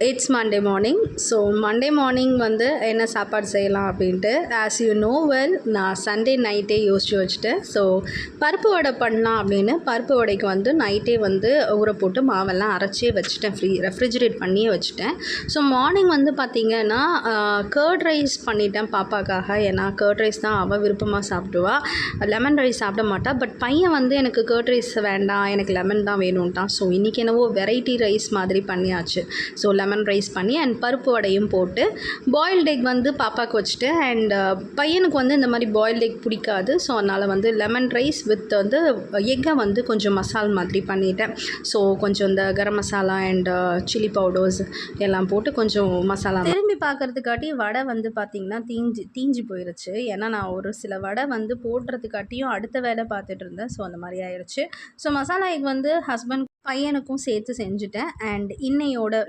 It's Monday morning. So Monday morning வந்து என்ன சாப்பாடு செய்யலாம் அப்படின்ட்டு ஆஸ் யூ நோ வெல் நான் சண்டே நைட்டே யோசிச்சு வச்சுட்டேன். ஸோ பருப்பு வடை பண்ணலாம் அப்படின்னு பருப்பு வடைக்கு வந்து நைட்டே வந்து ஊற போட்டு மாவெல்லாம் அரைச்சே வச்சுட்டேன், ரெஃப்ரிஜரேட் பண்ணியே வச்சுட்டேன். ஸோ மார்னிங் வந்து பார்த்திங்கன்னா கர்ட் ரைஸ் பண்ணிட்டேன் பாப்பாக்காக. ஏன்னா கர்ட் ரைஸ் தான் அவள் விருப்பமாக சாப்பிடுவா, லெமன் ரைஸ் சாப்பிட மாட்டா. பட் பையன் வந்து எனக்கு கர்ட் ரைஸ் வேண்டாம், எனக்கு லெமன் தான் வேணும்ட்டான். ஸோ இன்றைக்கி என்னவோ வெரைட்டி ரைஸ் மாதிரி பண்ணியாச்சு. ஸோ லெமன் ரைஸ் பண்ணி அண்ட் பருப்பு வடையும் போட்டு பாயில்ட் எக் வந்து பாப்பாவுக்கு வச்சுட்டு அண்ட் பையனுக்கு வந்து இந்த மாதிரி பாயில்ட் எக் பிடிக்காது. ஸோ அதனால் வந்து லெமன் ரைஸ் வித் வந்து எக்கை வந்து கொஞ்சம் மசால் மாதிரி பண்ணிட்டேன். ஸோ கொஞ்சம் இந்த garam masala and chilli powders எல்லாம் போட்டு கொஞ்சம் மசாலா திரும்பி பார்க்குறதுக்காட்டி வடை வந்து பார்த்திங்கன்னா தீஞ்சு போயிடுச்சு. ஏன்னா நான் ஒரு சில வடை வந்து போடுறதுக்காட்டியும் அடுத்த வேலை பார்த்துட்டு இருந்தேன். ஸோ அந்த மாதிரி ஆயிடுச்சு. ஸோ மசாலா எக் வந்து ஹஸ்பண்ட் பையனுக்கும் சேர்த்து செஞ்சுட்டேன். அண்ட் இன்னையோட